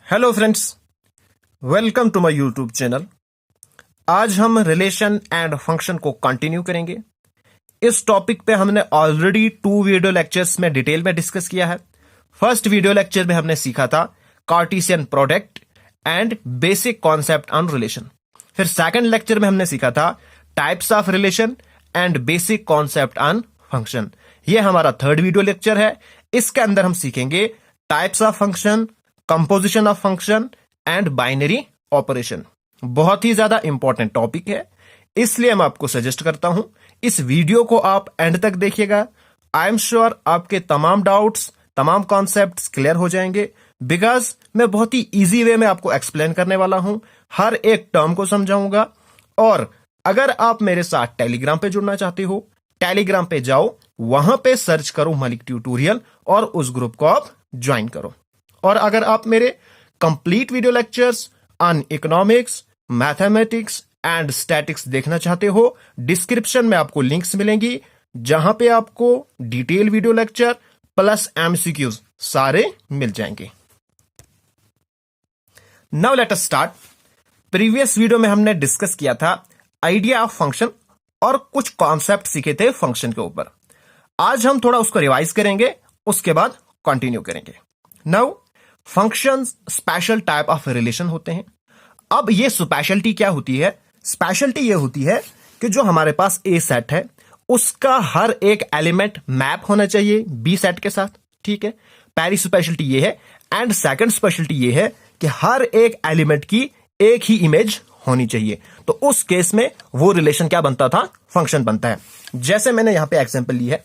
Hello friends, welcome to my YouTube channel. आज हम relation and function को continue करेंगे। इस टॉपिक पे हमने ऑलरेडी 2 वीडियो लेक्चर्स में डिटेल में डिस्कस किया है। फर्स्ट वीडियो लेक्चर में हमने सीखा था Cartesian product and basic concept on relation. फिर सेकंड लेक्चर में हमने सीखा था types of relation and basic concept on function. यह हमारा थर्ड वीडियो लेक्चर है। इसके अंदर हम सीखेंगे types of function, composition of function and binary operation. बहुत ही ज्यादा इंपॉर्टेंट टॉपिक है, इसलिए मैं आपको सजेस्ट करता हूं इस वीडियो को आप एंड तक देखिएगा। आई एम श्योर आपके तमाम डाउट्स, तमाम कॉन्सेप्ट्स क्लियर हो जाएंगे, बिकॉज मैं बहुत ही इजी वे में आपको एक्सप्लेन करने वाला हूं। हर एक टर्म को समझाऊंगा। और अगर आप मेरे साथ टेलीग्राम पे जुड़ना चाहते हो, टेलीग्राम पे जाओ, वहां पे सर्च करो मलिक ट्यूटोरियल और उस ग्रुप को आप ज्वाइन करो। और अगर आप मेरे complete video lectures on economics, mathematics and statics देखना चाहते हो, डिस्क्रिप्शन में आपको लिंक्स मिलेंगी जहां पे आपको detail video lecture plus MCQs सारे मिल जाएंगे। Now let us start. Previous video में हमने डिस्कस किया था आइडिया ऑफ फंक्शन और कुछ कॉन्सेप्ट सीखे थे फंक्शन के ऊपर। आज हम थोड़ा उसको रिवाइज करेंगे, उसके बाद कंटिन्यू करेंगे। Now functions special type of relation होते हैं। अब ये स्पेशलिटी क्या होती है? स्पेशलिटी ये होती है कि जो हमारे पास ए सेट है उसका हर एक एलिमेंट मैप होना चाहिए बी सेट के साथ। ठीक है, पहली स्पेशलिटी ये है। एंड सेकंड स्पेशलिटी ये है कि हर एक एलिमेंट की एक ही इमेज होनी चाहिए। तो उस केस में वो रिलेशन क्या बनता था? फंक्शन बनता है। जैसे मैंने यहां पे एग्जांपल ली है,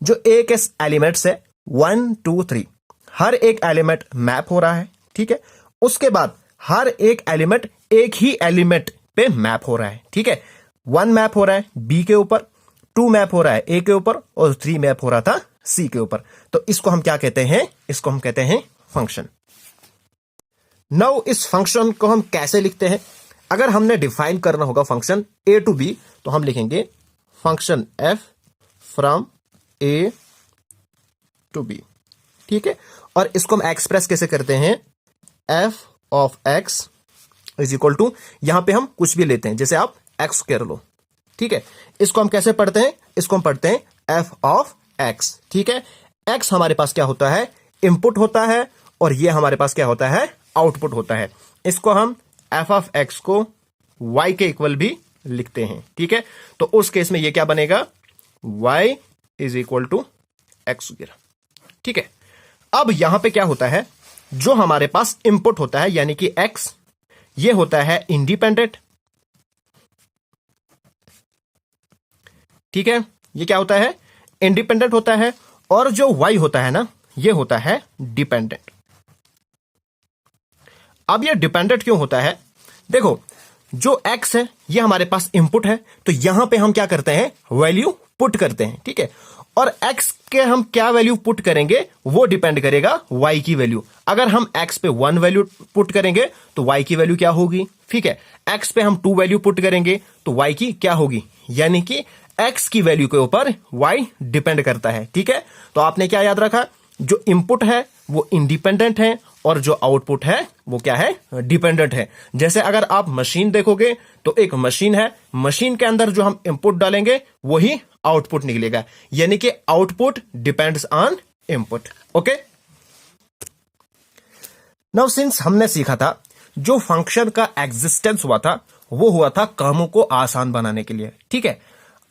जो ए के एलिमेंट्स है 1 2 3, हर एक एलिमेंट मैप हो रहा है। ठीक है, उसके बाद हर एक एलिमेंट एक ही एलिमेंट पे मैप हो रहा है। ठीक है, 1 मैप हो रहा है बी के ऊपर, 2 मैप हो रहा है ए के ऊपर और 3 मैप हो रहा था सी के ऊपर। तो इसको हम क्या कहते हैं? इसको हम कहते हैं फंक्शन। नाउ इस फंक्शन को हम कैसे लिखते हैं? अगर हमने डिफाइन करना होगा फंक्शन ए टू बी, तो हम लिखेंगे function F from A to B. ठीक है, और इसको हम एक्सप्रेस कैसे करते हैं? F of x is equal to, यहां पे हम कुछ भी लेते हैं, जैसे आप एक्स स्क्वायर लो। ठीक है, इसको हम कैसे पढ़ते हैं? इसको हम पढ़ते हैं एफ ऑफ एक्स। ठीक है, एक्स हमारे पास क्या होता है? इनपुट होता है, और ये हमारे पास क्या होता है? आउटपुट होता है। इसको हम एफ ऑफ एक्स को वाई के इक्वल भी लिखते हैं। ठीक है, तो उस केस में ये क्या बनेगा? Y is equal to X square. ठीक है, अब यहां पे क्या होता है? जो हमारे पास इनपुट होता है यानी कि x, ये होता है इंडिपेंडेंट। ठीक है, ये क्या होता है? इंडिपेंडेंट होता है। और जो y होता है ना, ये होता है डिपेंडेंट। अब ये डिपेंडेंट क्यों होता है? देखो, जो x है ये हमारे पास इनपुट है, तो यहां पे हम क्या करते हैं? वैल्यू पुट करते हैं। ठीक है, और x के हम क्या वैल्यू पुट करेंगे वो डिपेंड करेगा y की वैल्यू। अगर हम x पे 1 वैल्यू पुट करेंगे तो y की वैल्यू क्या होगी? ठीक है, x पे हम 2 वैल्यू पुट करेंगे तो y की क्या होगी? यानी कि x की वैल्यू के ऊपर y डिपेंड करता है। ठीक है, तो आपने क्या याद रखा? जो इनपुट है वो इंडिपेंडेंट है और जो आउटपुट है वो क्या है? डिपेंडेंट है। जैसे अगर आप मशीन देखोगे तो एक मशीन है, मशीन के अंदर जो हम इनपुट डालेंगे वही आउटपुट निकलेगा, यानी कि output depends on input. Okay, now since हमने सीखा था जो फंक्शन का एग्जिस्टेंस हुआ था वो हुआ था कामों को आसान बनाने के लिए। ठीक है,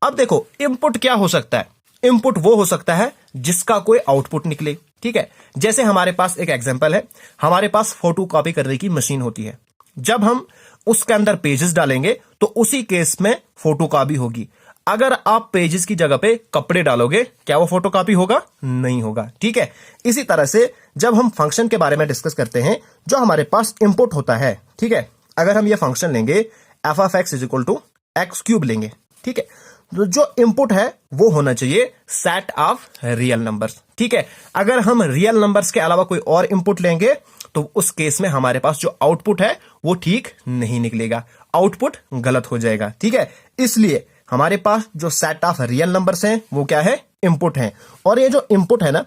अब देखो इनपुट क्या हो सकता है? इनपुट वो हो सकता है जिसका कोई आउटपुट निकले। ठीक है, जैसे हमारे पास एक एग्जांपल है, हमारे पास फोटो कॉपी करने की मशीन होती है। जब हम उसके अंदर पेजेस डालेंगे तो उसी केस में फोटो कॉपी होगी। अगर आप पेजेस की जगह पे कपड़े डालोगे, क्या वो फोटो कॉपी होगा? नहीं होगा। ठीक है, इसी तरह से जब हम फंक्शन के बारे में डिस्कस करते हैं, जो हमारे पास इनपुट होता है, ठीक है, अगर हम ये फंक्शन लेंगे F of x is equal to X cube लेंगे। ठीक है, तो जो इनपुट है वो होना चाहिए सेट ऑफ रियल नंबर्स। ठीक है, अगर हम रियल नंबर्स के अलावा कोई और इनपुट लेंगे तो उस केस में हमारे पास जो आउटपुट है वो ठीक नहीं निकलेगा, आउटपुट गलत हो जाएगा। ठीक है, इसलिए हमारे पास जो सेट ऑफ रियल नंबर्स हैं वो क्या है? इनपुट है। और ये जो इनपुट है ना,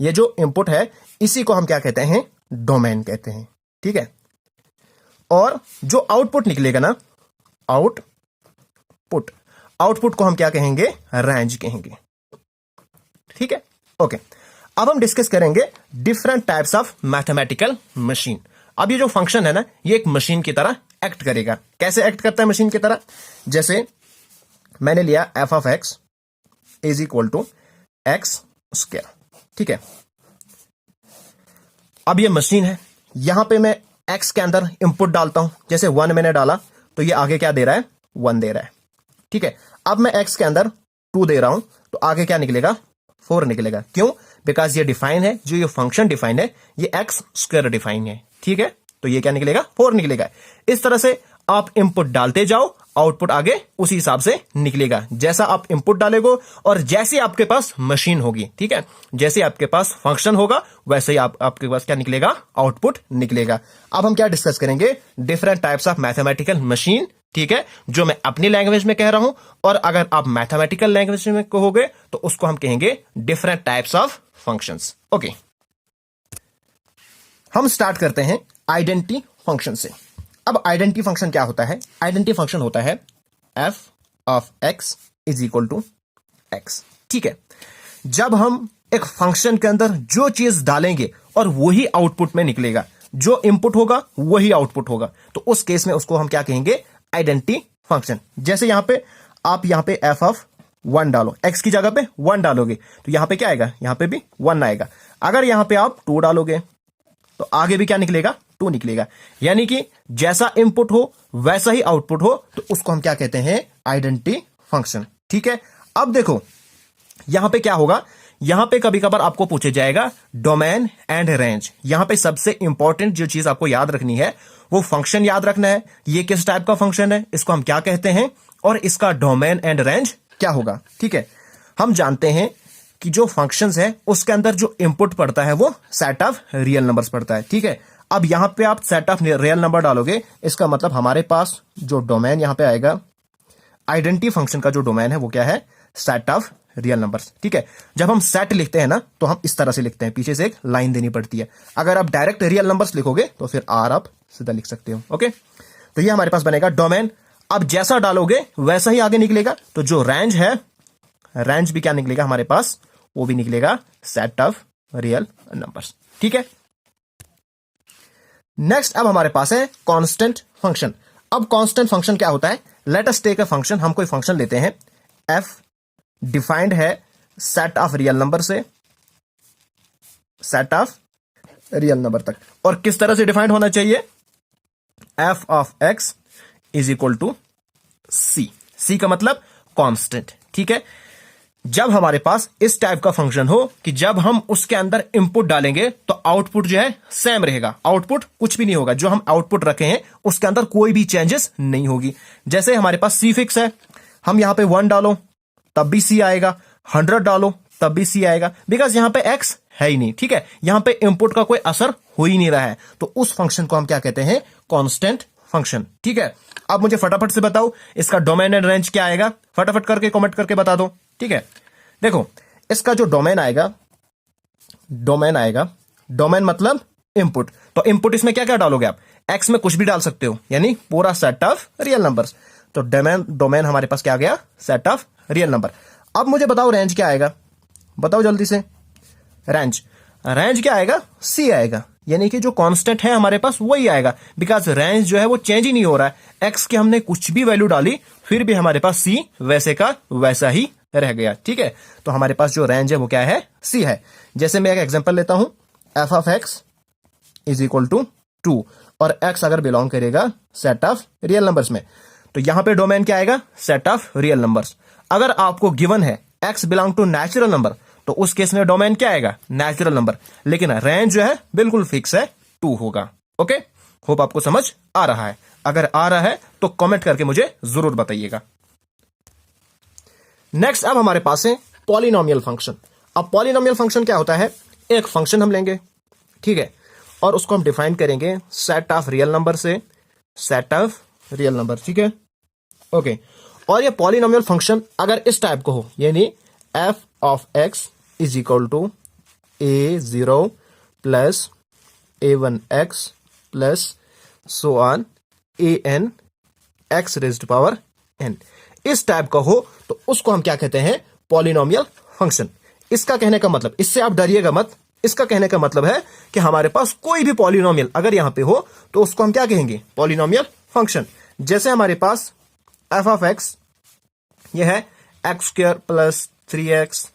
ये जो इनपुट है इसी को हम क्या कहते हैं? डोमेन कहते हैं, ठीक है। और जो आउटपुट निकलेगा ना, आउटपुट को हम क्या कहेंगे, रेंज कहेंगे, ठीक है। ओके, अब हम डिस्कस करेंगे different types of mathematical machine. अब ये जो फंक्शन है ना, ये एक मशीन की तरह एक्ट करेगा। कैसे एक्ट करता है मशीन की तरह? जैसे मैंने लिया F of x is equal to X square, ठीक है। अब ये मशीन है, यहां पे मैं एक्स के अंदर इंपुट डालता हूं, जैसे 1 मैंने डाला तो ये आगे क्या दे रहा है, 1 दे रहा है, ठीक है। अब मैं एक्स के अंदर 2 दे रहा हूं तो आगे क्या निकलेगा, 4 निकलेगा। क्यों? बिकॉज ये डिफाइन है, जो ये फंक्शन डिफाइन है ये एक्स स्क्वायर डिफाइन है, ठीक है। तो ये क्या निकलेगा, 4 निकलेगा। इस तरह से आप इनपुट डालते जाओ, आउटपुट आगे उसी हिसाब से निकलेगा, जैसा आप इनपुट डालेगो और जैसे आपके पास मशीन होगी, ठीक है, जैसे आपके पास फंक्शन होगा वैसे ही आपके पास क्या निकलेगा, आउटपुट निकलेगा। अब हम क्या डिस्कस करेंगे, different types of mathematical machine, ठीक है, जो मैं अपनी लैंग्वेज में कह रहा हूं, और अगर आप मैथमेटिकल लैंग्वेज में कहोगे तो उसको हम कहेंगे different types of functions. Okay, हम स्टार्ट करते हैं आइडेंटिटी फंक्शन से। अब आइडेंटिटी फंक्शन क्या होता है? आइडेंटिटी फंक्शन होता है F of x is equal to x, ठीक है। जब हम एक फंक्शन के अंदर जो चीज डालेंगे और वही आउटपुट में निकलेगा, जो इनपुट होगा वही आउटपुट होगा, तो उस केस में उसको हम क्या कहेंगे, आइडेंटिटी फंक्शन। जैसे यहां पे आप यहां पे एफ ऑफ 1 डालो, एक्स की जगह पे 1 डालोगे तो यहां पे क्या आएगा, यहां पे भी 1 आएगा। अगर यहां पे आप 2 डालोगे तो आगे भी क्या निकलेगा, 2 निकलेगा। यानी कि जैसा इनपुट हो वैसा ही आउटपुट हो, तो उसको हम क्या कहते हैं, आइडेंटिटी फंक्शन, ठीक है। अब देखो यहां पे क्या होगा, यहां पे कभी कभार आपको पूछे जाएगा डोमेन एंड रेंज। यहां पे सबसे इंपॉर्टेंट जो चीज आपको याद रखनी है वो फंक्शन याद रखना है, ये किस टाइप का फंक्शन है, इसको हम क्या कहते हैं, और इसका डोमेन एंड रेंज क्या होगा, ठीक है। हम जानते हैं कि जो फंक्शंस है उसके अंदर जो इनपुट पड़ता है वो सेट ऑफ रियल नंबर्स पड़ता है, ठीक है। अब यहां पे आप सेट ऑफ रियल नंबर डालोगे, इसका मतलब हमारे पास जो डोमेन यहां पे आएगा, आइडेंटिटी फंक्शन का जो डोमेन है वो क्या है, सेट ऑफ रियल नंबर्स, ठीक है। जब हम सेट लिखते हैं ना तो हम इस तरह से लिखते हैं, पीछे से एक लाइन देनी पड़ती है। अगर आप डायरेक्ट रियल नंबर्स लिखोगे तो फिर आर आप सीधा लिख सकते हो, ओके। तो ये हमारे पास बनेगा डोमेन। अब जैसा डालोगे वैसा ही आगे निकलेगा, तो जो रेंज है, रेंज भी क्या निकलेगा हमारे पास, वो भी निकलेगा सेट ऑफ रियल नंबर्स, ठीक है। नेक्स्ट अब हमारे पास है कांस्टेंट फंक्शन। अब कांस्टेंट फंक्शन क्या होता है, let us take a function, हम कोई फंक्शन लेते हैं, एफ डिफाइंड है सेट ऑफ रियल नंबर से सेट ऑफ रियल नंबर तक। और किस तरह से डिफाइंड होना चाहिए, f of x is equal to c, c का मतलब कांस्टेंट, ठीक है। जब हमारे पास इस टाइप का फंक्शन हो कि जब हम उसके अंदर इनपुट डालेंगे तो आउटपुट जो है सेम रहेगा, आउटपुट कुछ भी नहीं होगा, जो हम आउटपुट रखे हैं उसके अंदर कोई भी चेंजेस नहीं होगी। जैसे हमारे पास सी फिक्स है, हम यहां पे 1 डालो तब भी सी आएगा, 100 डालो तब भी सी आएगा, बिकॉज यहां पे एक्स है ही नहीं, ठीक है। यहां पे इनपुट का कोई असर हो ही नहीं रहा है, तो उस फंक्शन को हम क्या कहते हैं, कांस्टेंट फंक्शन, ठीक है। अब मुझे फटाफट से बताओ इसका डोमेन एंड रेंज क्या आएगा, फटाफट करके कमेंट करके बता दो, ठीक है। देखो इसका जो डोमेन आएगा, डोमेन मतलब इनपुट, तो इनपुट इसमें क्या क्या डालोगे आप, एक्स में कुछ भी डाल सकते हो, यानी पूरा सेट ऑफ रियल नंबर्स। तो डोमेन हमारे पास क्या आ गया, सेट ऑफ रियल नंबर। अब मुझे बताओ रेंज क्या आएगा, बताओ जल्दी से, रेंज क्या आएगा, सी आएगा, यानी कि जो कांस्टेंट है हमारे पास वही आएगा, बिकॉज रेंज जो है वो चेंज ही नहीं हो रहा है। एक्स की हमने कुछ भी वैल्यू डाली फिर भी हमारे पास सी वैसे का वैसा ही रह गया, ठीक है। तो हमारे पास जो रेंज है वो क्या है, सी है। जैसे मैं एक एग्जांपल लेता हूं, F of x is equal to 2, और एक्स अगर बिलोंग करेगा सेट ऑफ रियल नंबर्स में, तो यहां पे डोमेन क्या आएगा, सेट ऑफ रियल नंबर्स। अगर आपको गिवन है X belong to natural number, तो उस केस में डोमेन क्या आएगा, नेचुरल नंबर, लेकिन रेंज जो है बिल्कुल फिक्स है, 2 होगा, ओके। होप आपको समझ आ रहा है, अगर आ रहा है तो कमेंट करके मुझे जरूर बताइएगा। नेक्स्ट अब हमारे पास है पॉलिनोमियल फंक्शन। अब पॉलिनोमियल फंक्शन क्या होता है, एक फंक्शन हम लेंगे, ठीक है, और उसको हम डिफाइन करेंगे सेट ऑफ रियल नंबर से सेट ऑफ रियल नंबर, ठीक है, ओके। और ये पॉलिनोमियल फंक्शन अगर इस टाइप को हो, यानी F of x is equal to A0 plus a1x plus so on an x raised power n, इस टाइप का हो तो उसको हम क्या कहते हैं, पॉलिनोमियल फंक्शन। इसका कहने का मतलब, इससे आप डरिएगा मत, इसका कहने का मतलब है कि हमारे पास कोई भी पॉलिनोमियल अगर यहां पे हो तो उसको हम क्या कहेंगे, पॉलिनोमियल फंक्शन। जैसे हमारे पास एफ ऑफ एक्स यह है x square plus 3x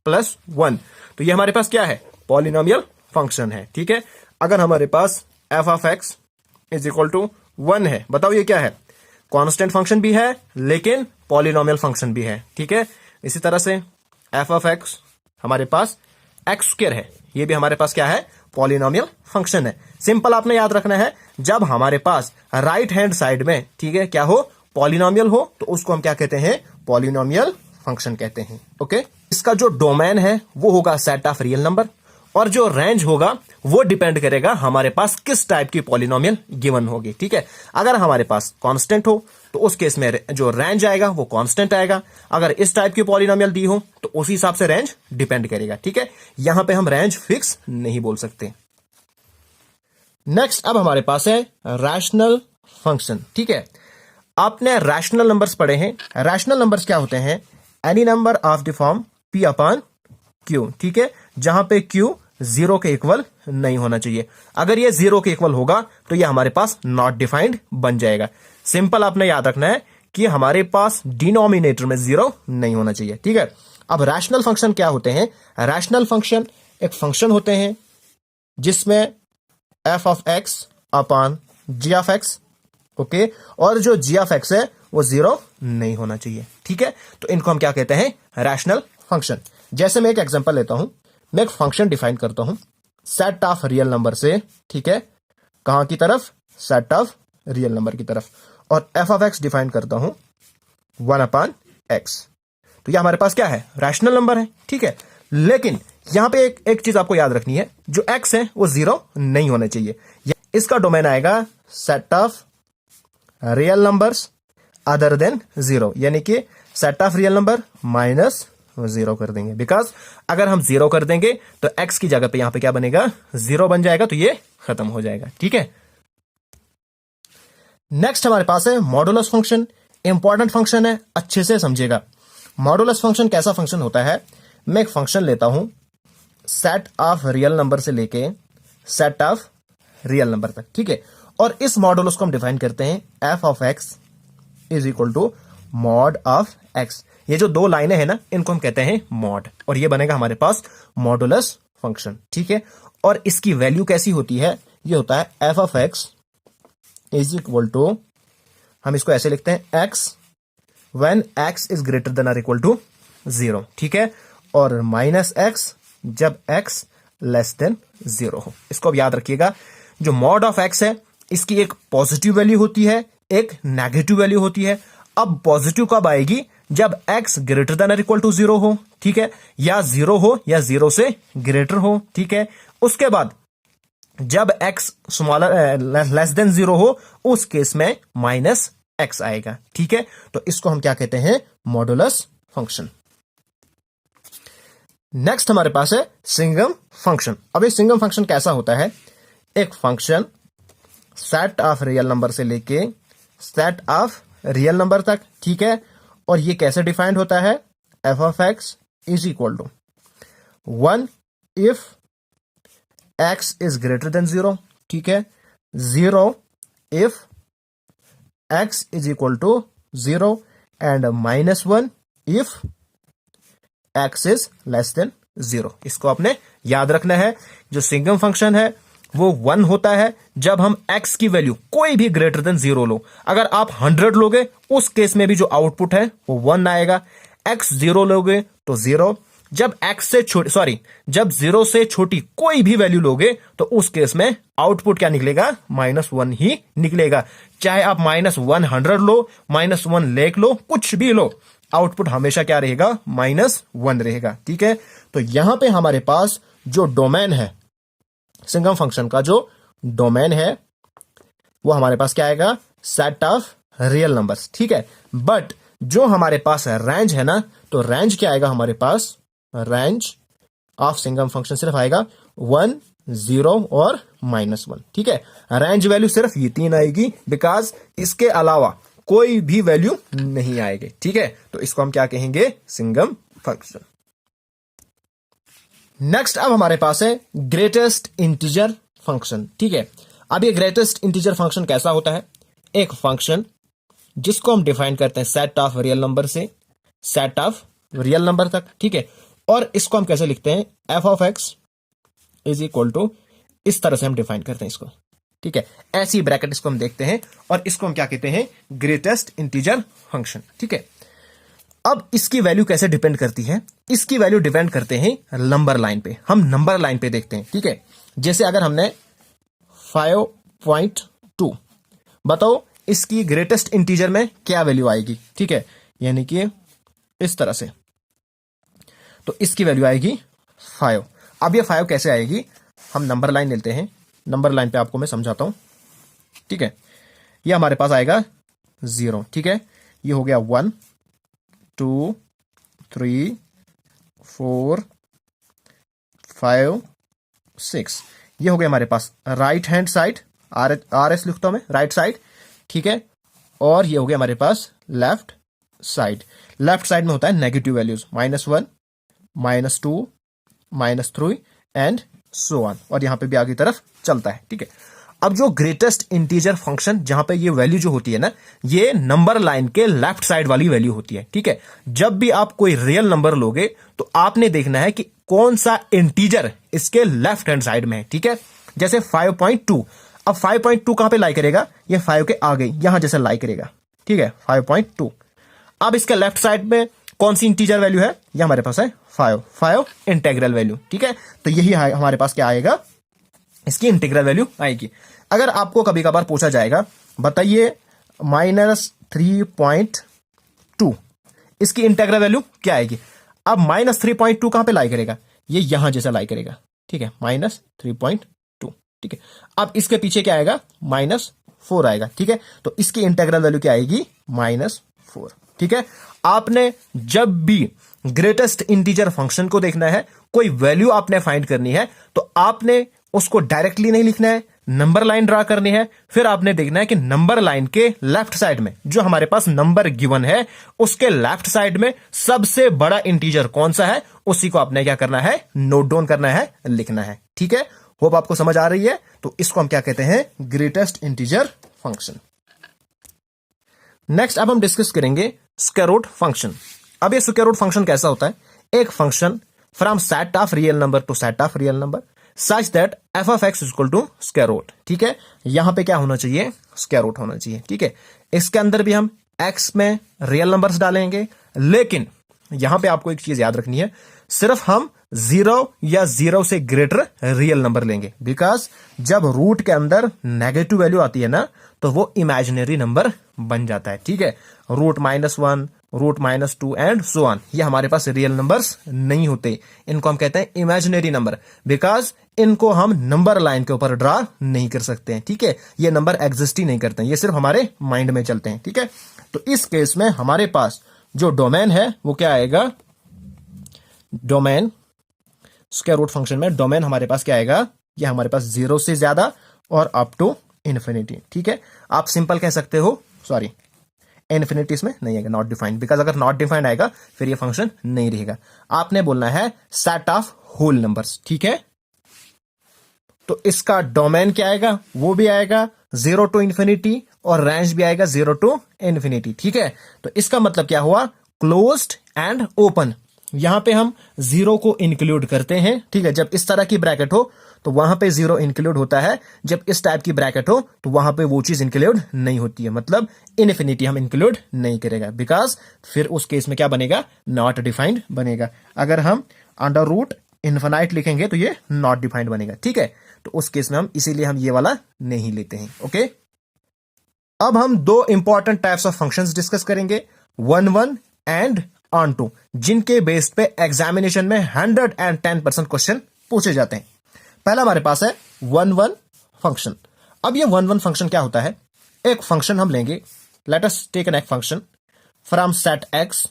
plus 1, तो ये हमारे पास क्या है, पॉलिनोमियल फंक्शन है। ठीक है, अगर हमारे पास f of x is equal to 1 है, बताओ ये क्या है, कांस्टेंट फंक्शन भी है लेकिन पॉलिनोमियल फंक्शन भी है। ठीक है, इसी तरह से एफ ऑफ एक्स हमारे पास एक्स स्क्वायर है, ये भी हमारे पास क्या है, पॉलिनोमियल फंक्शन है। सिंपल आपने याद रखना है, जब हमारे पास राइट हैंड साइड में, ठीक है, क्या हो, पॉलिनोमियल हो तो उसको हम क्या कहते हैं, पॉलिनोमियल फंक्शन कहते हैं। ओके, इसका जो डोमेन है वो होगा सेट ऑफ रियल नंबर, और जो रेंज होगा वो डिपेंड करेगा हमारे पास किस टाइप की पॉलिनोमियल गिवन होगी। ठीक है, अगर हमारे पास कांस्टेंट हो तो उस केस में जो रेंज आएगा वो कांस्टेंट आएगा, अगर इस टाइप की पॉलिनोमियल दी हो तो उसी हिसाब से रेंज डिपेंड करेगा। ठीक है, यहां पे हम रेंज फिक्स नहीं बोल सकते। नेक्स्ट अब हमारे पास है रैशनल फंक्शन। ठीक है, आपने रैशनल नंबर्स पढ़े हैं। रैशनल नंबर्स क्या होते हैं, any number of the form p upon q। ठीक है, जहां पे q 0 के इक्वल नहीं होना चाहिए, अगर ये 0 के इक्वल होगा तो ये हमारे पास नॉट डिफाइंड बन जाएगा। सिंपल आपने याद रखना है कि हमारे पास डिनोमिनेटर में 0 नहीं होना चाहिए। ठीक है, अब रैशनल फंक्शन क्या होते हैं, रैशनल फंक्शन एक फंक्शन होते हैं जिसमें f of x upon g of x, okay, और जो g ऑफ x है वो 0 नहीं होना चाहिए। ठीक है, तो इनको हम क्या कहते हैं, रैशनल फंक्शन। जैसे मैं एक एग्जांपल लेता हूं, मैं एक फंक्शन डिफाइन करता हूं सेट ऑफ रियल नंबर से। ठीक है, कहां की तरफ, सेट ऑफ रियल नंबर की तरफ, और f ऑफ x डिफाइन करता हूं 1 अपॉन x, तो ये हमारे पास क्या है, रैशनल नंबर है। ठीक है, लेकिन यहां पे एक चीज आपको याद रखनी है, जो x है वो 0 नहीं होना चाहिए। इसका डोमेन आएगा set of real numbers other than 0, यानी कि set of real number minus 0 कर देंगे, बिकॉज अगर हम 0 कर देंगे तो x की जगह पे यहां पे क्या बनेगा, 0 बन जाएगा, तो ये खत्म हो जाएगा। ठीक है, नेक्स्ट हमारे पास है मॉडुलस फंक्शन। इंपॉर्टेंट फंक्शन है, अच्छे से समझिएगा। मॉडुलस फंक्शन कैसा फंक्शन होता है, मैं एक फंक्शन लेता हूं सेट ऑफ रियल नंबर से लेके सेट ऑफ रियल नंबर तक। ठीक है, और इस मॉडुलस को हम डिफाइन करते हैं f of x is equal to mod of x। ये जो दो लाइनें हैं ना, इनको हम कहते हैं मॉड, और ये बनेगा हमारे पास मॉडुलस फंक्शन। ठीक है, और इसकी वैल्यू कैसी होती है, ये होता है f of x is equal to, हम इसको ऐसे लिखते हैं x when x is greater than और इक्वल टू 0। ठीक है, और माइनस x जब x लेस देन 0 हो। इसको अब याद रखिएगा, जो मॉड ऑफ x है इसकी एक पॉजिटिव वैल्यू होती है, एक नेगेटिव वैल्यू होती है। अब पॉजिटिव कब आएगी, जब x ग्रेटर देन और इक्वल टू 0 हो। ठीक है, या 0 हो या 0 से ग्रेटर हो। ठीक है, उसके बाद जब x स्मॉलर लेस देन 0 हो, उस केस में माइनस x आएगा। ठीक है, तो इसको हम क्या कहते हैं, मॉडुलस फंक्शन। नेक्स्ट हमारे पास है सिंगम फंक्शन। अब ये सिंगम फंक्शन कैसा होता है, एक function set of real number से लेके सेट ऑफ रियल नंबर तक। ठीक है, और ये कैसे डिफाइंड होता है, f of x is equal to 1 if x is greater than 0। ठीक है, 0 if x is equal to 0 and -1 if x is less than 0। इसको आपने याद रखना है, जो सिंगम फंक्शन है वो 1 होता है जब हम x की वैल्यू कोई भी ग्रेटर देन 0 लो। अगर आप 100 लोगे, उस केस में भी जो आउटपुट है वो 1 आएगा। x 0 लोगे तो 0। जब x से छोटी जब 0 से छोटी कोई भी वैल्यू लोगे तो उस केस में आउटपुट क्या निकलेगा, -1 ही निकलेगा। चाहे आप -100 लो, -1 लेख लो, कुछ भी लो, आउटपुट हमेशा क्या रहेगा, -1 रहेगा। ठीक है, तो यहां पे हमारे पास जो डोमेन है सिंगम फंक्शन का, जो डोमेन है वो हमारे पास क्या आएगा, सेट ऑफ रियल नंबर्स। ठीक है, बट जो हमारे पास रेंज है ना, तो रेंज क्या आएगा हमारे पास, रेंज ऑफ सिंगम फंक्शन सिर्फ आएगा 1 0 और -1। ठीक है, रेंज वैल्यू सिर्फ ये 3 आएगी, बिकॉज इसके अलावा कोई भी वैल्यू नहीं आएगी। ठीक है, तो इसको हम क्या कहेंगे, सिंगम फंक्शन। नेक्स्ट अब हमारे पास है ग्रेटेस्ट इंटीजर फंक्शन। ठीक है, अब ये ग्रेटेस्ट इंटीजर फंक्शन कैसा होता है, एक फंक्शन जिसको हम डिफाइन करते हैं सेट ऑफ रियल नंबर से सेट ऑफ रियल नंबर तक। ठीक है, और इसको हम कैसे लिखते हैं, F of x is equal to, इस तरह से हम डिफाइन करते हैं इसको। ठीक है, ऐसी ब्रैकेट इसको हम देखते हैं और इसको हम क्या कहते हैं, ग्रेटेस्ट इंटीजर फंक्शन। ठीक है, अब इसकी वैल्यू कैसे डिपेंड करती है, इसकी वैल्यू डिपेंड करते हैं नंबर लाइन पे। हम नंबर लाइन पे देखते हैं। ठीक है, जैसे अगर हमने 5.2, बताओ इसकी ग्रेटेस्ट इंटीजर में क्या वैल्यू आएगी। ठीक है, यानी कि इस तरह से, तो इसकी वैल्यू आएगी 5। अब ये 5 कैसे आएगी, हम नंबर लाइन लेते हैं, नंबर लाइन पे आपको मैं समझाता हूं। ठीक है, ये हमारे पास आएगा 0। ठीक है, ये हो गया 1 2 3 4 5 6, ये हो गया हमारे पास right hand side, R S लिखता हूं मैं, राइट साइड। ठीक है, और ये हो गया हमारे पास लेफ्ट साइड। लेफ्ट साइड में होता है negative values, -1 -2 -3 and so on, और यहां पे भी आगे तरफ चलता है। ठीक है, अब जो ग्रेटेस्ट इंटीजर फंक्शन, जहां पे ये वैल्यू जो होती है ना, ये नंबर लाइन के लेफ्ट साइड वाली वैल्यू होती है। ठीक है, जब भी आप कोई रियल नंबर लोगे तो आपने देखना है कि कौन सा इंटीजर इसके लेफ्ट हैंड साइड में है। ठीक है, जैसे 5.2, अब 5.2 कहां पे लाई करेगा, ये 5 के आगे यहां जैसे लाई करेगा। ठीक है, 5.2। अब इसके लेफ्ट साइड में कौन सी इंटीजर वैल्यू है, ये हमारे पास है 5 इंटीग्रल वैल्यू। ठीक है, तो यही हमारे पास क्या आएगा, इसकी इंटीग्रल वैल्यू आएगी। अगर आपको कभी कभार पूछा जाएगा, बताइए -3.2 इसकी इंटीग्रल वैल्यू क्या आएगी, अब -3.2 कहां पे लाई करेगा, ये यहां जैसा लाई करेगा। ठीक है, -3.2। ठीक है, अब इसके पीछे क्या आएगा, -4 आएगा। ठीक है, तो इसकी इंटीग्रल वैल्यू क्या आएगी, -4। ठीक है, आपने जब भी ग्रेटेस्ट इंटीजर फंक्शन को देखना है, कोई वैल्यू आपने फाइंड करनी है, तो आपने उसको डायरेक्टली नहीं लिखना है, नंबर लाइन ड्रा करनी है। फिर आपने देखना है कि नंबर लाइन के लेफ्ट साइड में जो हमारे पास नंबर गिवन है, उसके लेफ्ट साइड में सबसे बड़ा इंटीजर कौन सा है, उसी को आपने क्या करना है, नोट डाउन करना है, लिखना है। ठीक है, होप आपको समझ आ रही है। तो इसको हम क्या कहते हैं, ग्रेटेस्ट इंटीजर फंक्शन। नेक्स्ट अब हम डिस्कस करेंगे स्क्वायर रूट फंक्शन। अब ये स्क्वायर रूट फंक्शन कैसा होता है, एक function from set of real number to set of real number such that F of X equal to square root. ठीक है, यहां पे क्या होना चाहिए, स्क्वायर रूट होना चाहिए। ठीक है, इसके अंदर भी हम एक्स में रियल नंबर्स डालेंगे, लेकिन यहां पे आपको एक चीज याद रखनी है, सिर्फ हम 0 या 0 से ग्रेटर रियल नंबर लेंगे, बिकॉज जब रूट के अंदर नेगेटिव वैल्यू आती है ना, तो वो इमेजिनरी नंबर बन जाता है। ठीक है, root -1 root -2 and so on, ये हमारे पास रियल नंबर्स नहीं होते, इनको हम कहते हैं इमेजिनरी नंबर, बिकॉज इनको हम नंबर लाइन के ऊपर ड्रा नहीं कर सकते हैं। ठीक है, ये नंबर एग्जिस्ट ही नहीं करते हैं, ये सिर्फ हमारे माइंड में चलते हैं। ठीक है, तो इस केस में हमारे पास जो डोमेन है वो क्या आएगा, डोमेन स्क्वायर रूट फंक्शन में डोमेन हमारे पास क्या आएगा, ये हमारे पास 0 से ज्यादा और अप टू इन्फिनिटी। ठीक है, आप सिंपल कह सकते हो, सॉरी इन्फिनिटी इसमें नहीं आएगा, नॉट डिफाइंड, बिकॉज अगर नॉट डिफाइंड आएगा फिर ये फंक्शन नहीं रहेगा। आपने बोलना है सेट ऑफ होल नंबर्स। ठीक है, तो इसका डोमेन क्या आएगा, वो भी आएगा 0 टू इन्फिनिटी और रेंज भी आएगा 0 टू इन्फिनिटी। ठीक है, तो इसका मतलब क्या हुआ, क्लोज्ड एंड ओपन। यहां पे हम 0 को इंक्लूड करते हैं। ठीक है, जब इस तरह की ब्रैकेट हो तो वहां पे 0 इंक्लूड होता है, जब इस टाइप की ब्रैकेट हो तो वहां पे वो चीज इंक्लूड नहीं होती है, मतलब इन्फिनिटी हम इंक्लूड नहीं करेगा, बिकॉज फिर उस केस में क्या बनेगा, नॉट डिफाइंड बनेगा। अगर हम अंडर रूट इन्फिनाइट लिखेंगे तो ये नॉट डिफाइंड बनेगा। ठीक है, तो उस केस में हम इसीलिए हम ये वाला नहीं लेते हैं। ओके, अब हम 2 important types of functions discuss करेंगे, 1 एंड ऑन टू, जिनके बेस पे एग्जामिनेशन में 110% क्वेश्चन पूछे जाते हैं। पहला हमारे पास है 1 फंक्शन। अब ये 1 फंक्शन क्या होता है, एक फंक्शन हम लेंगे, let us take an function from set X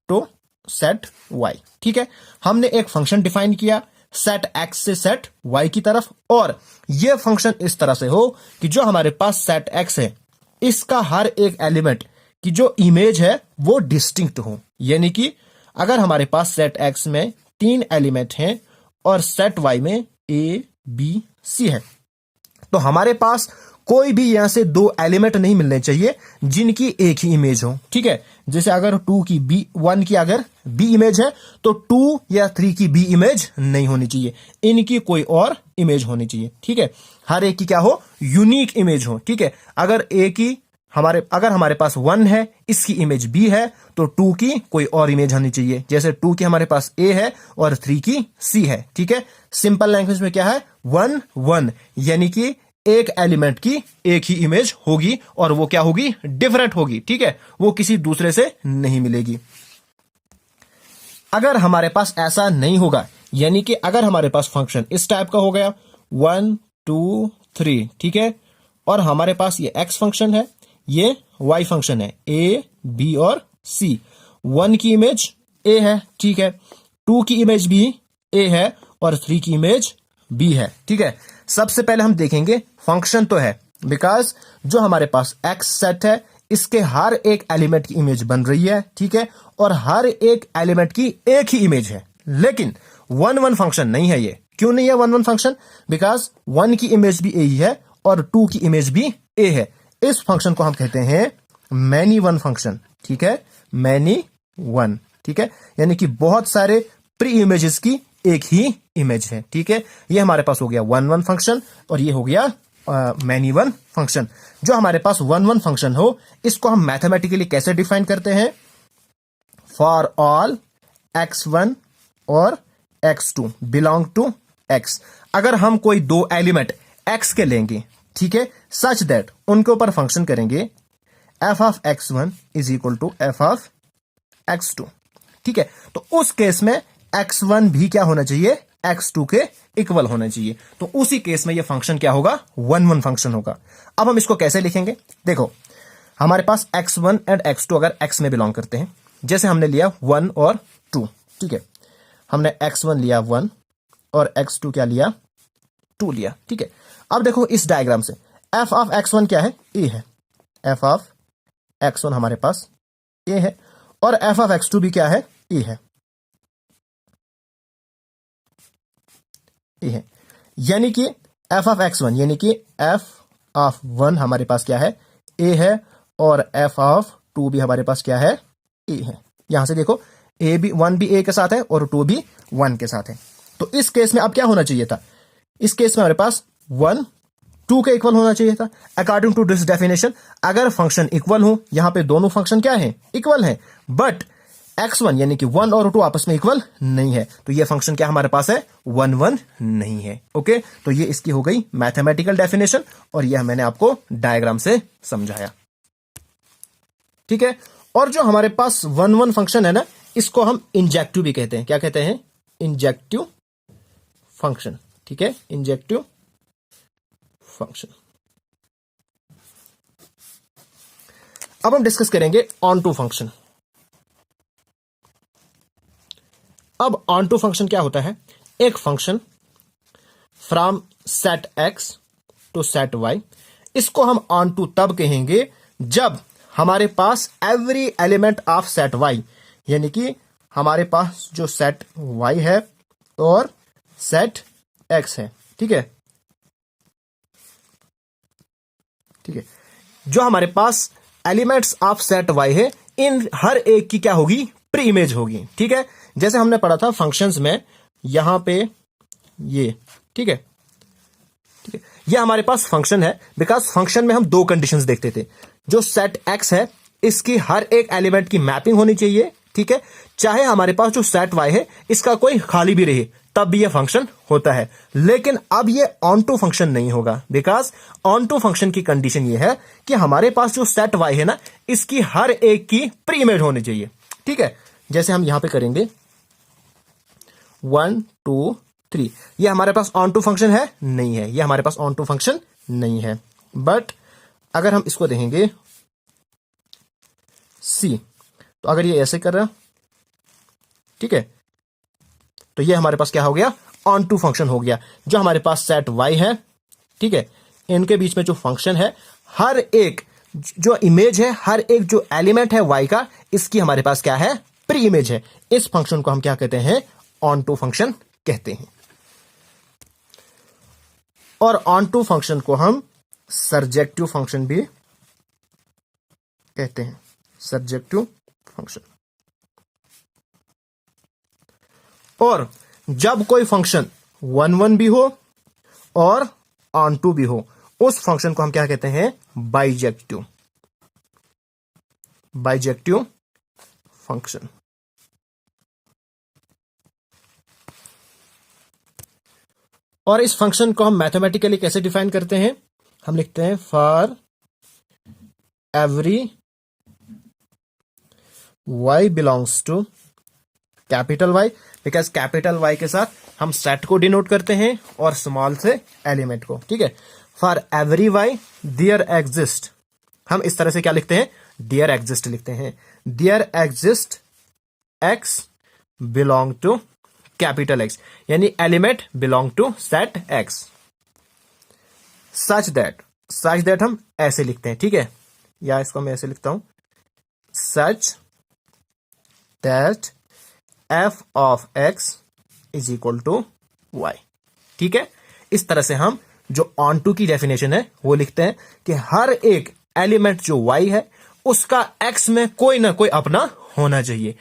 to set Y. ठीक है, हमने एक फंक्शन डिफाइन किया, सेट एक्स से सेट वाई की तरफ, और ये फंक्शन इस तरह से हो कि जो हमारे पास सेट एक्स है इसका हर एक एलिमेंट की जो इमेज है वो डिस्टिंक्ट हो। यानी कि अगर हमारे पास सेट एक्स में 3 एलिमेंट हैं और सेट वाई में ए बी सी है, तो हमारे पास कोई भी यहां से 2 एलिमेंट नहीं मिलने चाहिए जिनकी एक ही इमेज हो। ठीक है, जैसे अगर 2 की बी 1 की अगर बी इमेज है तो 2 या 3 की बी इमेज नहीं होनी चाहिए, इनकी कोई और इमेज होनी चाहिए। ठीक है, हर एक की क्या हो, यूनिक इमेज हो। ठीक है, अगर हमारे पास 1 है, इसकी इमेज बी है, तो 2 की कोई और इमेज होनी चाहिए। जैसे 2 की हमारे पास ए है और 3 की सी है। ठीक है, सिंपल लैंग्वेज में क्या है, 1 1, यानी कि एक एलिमेंट की एक ही इमेज होगी और वो क्या होगी, डिफरेंट होगी। ठीक है, वो किसी दूसरे से नहीं मिलेगी। अगर हमारे पास ऐसा नहीं होगा, यानी कि अगर हमारे पास फंक्शन इस टाइप का हो गया 1 2 3, ठीक है, और हमारे पास ये एक्स फंक्शन है, ये वाई फंक्शन है, ए बी और सी। 1 की इमेज ए है, ठीक है, 2 की इमेज भी ए है और 3 की इमेज बी है। ठीक है, सबसे पहले हम देखेंगे फंक्शन तो है, बिकॉज जो हमारे पास एक्स सेट है इसके हर एक एलिमेंट की इमेज बन रही है। ठीक है, और हर एक एलिमेंट की एक ही इमेज है, लेकिन 1 1 फंक्शन नहीं है। ये क्यों नहीं है 1 1 फंक्शन, बिकॉज 1 की इमेज भी ए ही है और 2 की इमेज भी ए है। इस फंक्शन को हम कहते हैं मैनी वन फंक्शन। ठीक है, मैनी वन। ठीक है, यानी कि बहुत सारे प्री इमेजेस की एक ही इमेज है। ठीक है, ये हमारे पास हो गया 1 1 फंक्शन और ये हो गया मैनी वन फंक्शन। जो हमारे पास 1 1 फंक्शन हो इसको हम मैथमेटिकली कैसे डिफाइन करते हैं, फॉर ऑल x1 और x2 बिलोंग टू x। अगर हम कोई 2 एलिमेंट x के लेंगे, ठीक है, सच दैट उनके ऊपर फंक्शन करेंगे f of x1 is equal to f of x2। ठीक है, तो उस केस में x1 भी क्या होना चाहिए, x2 के इक्वल होना चाहिए। तो उसी केस में ये फंक्शन क्या होगा, 1 1 फंक्शन होगा। अब हम इसको कैसे लिखेंगे, देखो हमारे पास x1 एंड x2 अगर x में बिलोंग करते हैं, जैसे हमने लिया 1 और 2, ठीक है, हमने x1 लिया 1 और x2 क्या लिया, 2 लिया। ठीक है, अब देखो इस डायग्राम से f ऑफ x1 क्या है, a है, f ऑफ x1 हमारे पास a है और f ऑफ x2 भी क्या है, a है, है। यानी कि f ऑफ x1 यानी कि f ऑफ 1 हमारे पास क्या है, a है, और f ऑफ 2 भी हमारे पास क्या है, a है। यहां से देखो a भी 1 भी a के साथ है और 2 भी 1 के साथ है। तो इस केस में अब क्या होना चाहिए था, इस केस में हमारे पास 1 2 के इक्वल होना चाहिए था अकॉर्डिंग टू दिस डेफिनेशन। अगर फंक्शन इक्वल हो, यहां पे दोनों फंक्शन क्या है, इक्वल है, बट x1 यानी कि 1 और 2 आपस में इक्वल नहीं है, तो ये फंक्शन क्या हमारे पास है, 1 1 नहीं है। ओके, तो ये इसकी हो गई मैथमेटिकल डेफिनेशन और यह मैंने आपको डायग्राम से समझाया। ठीक है, और जो हमारे पास 1 1 फंक्शन है ना, इसको हम इंजेक्टिव भी कहते हैं। क्या कहते हैं, इंजेक्टिव फंक्शन। ठीक है, इंजेक्टिव फंक्शन। अब हम डिस्कस करेंगे ऑन टू फंक्शन। अब ऑन टू फंक्शन क्या होता है, एक function from set x to set y, इसको हम ऑन टू तब कहेंगे जब हमारे पास every element of set y, यानी कि हमारे पास जो सेट y है और सेट x है। ठीक है, ठीक है, जो हमारे पास एलिमेंट्स ऑफ सेट y है, इन हर एक की क्या होगी, प्री इमेज होगी। ठीक है, जैसे हमने पढ़ा था फंक्शंस में, यहां पे ये, ठीक है, ठीक है, ये हमारे पास फंक्शन है, बिकॉज फंक्शन में हम 2 कंडीशंस देखते थे। जो सेट x है इसकी हर एक एलिमेंट की मैपिंग होनी चाहिए। ठीक है, चाहे हमारे पास जो सेट y है इसका कोई खाली भी रहे तब भी ये फंक्शन होता है। लेकिन अब ये ऑन टू फंक्शन नहीं होगा, बिकॉज ऑन टू फंक्शन की कंडीशन ये है कि हमारे पास जो सेट y है ना, इसकी हर एक की प्री इमेज होनी चाहिए। ठीक है, जैसे हम यहां पे करेंगे 1 2 3, ये हमारे पास ऑन टू फंक्शन है, नहीं है, ये हमारे पास ऑन टू फंक्शन नहीं है। बट अगर हम इसको देखेंगे C, तो अगर ये ऐसे कर रहा, ठीक है, तो ये हमारे पास क्या हो गया, ऑन टू फंक्शन हो गया। जो हमारे पास सेट वाई है, ठीक है, इनके बीच में जो फंक्शन है, हर एक जो इमेज है, हर एक जो एलिमेंट है वाई का, इसकी हमारे पास क्या है, प्री इमेज है। इस फंक्शन को हम क्या कहते हैं, ऑन टू फंक्शन कहते हैं। और ऑन टू फंक्शन को हम सर्जेक्टिव फंक्शन भी कहते हैं, सर्जेक्टिव फंक्शन। और जब कोई फंक्शन 1 भी हो और ऑन टू भी हो, उस फंक्शन को हम क्या कहते हैं, बाइजेक्टिव, बाइजेक्टिव फंक्शन। और इस फंक्शन को हम मैथमेटिकली कैसे डिफाइन करते हैं, हम लिखते हैं for every y belongs to capital Y, because capital Y के साथ हम सेट को डिनोट करते हैं और स्मॉल से एलिमेंट को, ठीक है। For every y there exist, हम इस तरह से क्या लिखते हैं, देयर एग्जिस्ट लिखते हैं, there exist x belong to capital X, यानी element belong to set X, such that हम ऐसे लिखते हैं, ठीक है, या इसको मैं ऐसे लिखता हूं, such that f of x is equal to y, ठीक है। इस तरह से हम जो ऑन टू की डेफिनेशन है वो लिखते हैं कि हर एक एलिमेंट जो y है उसका x में कोई ना कोई अपना होना चाहिए।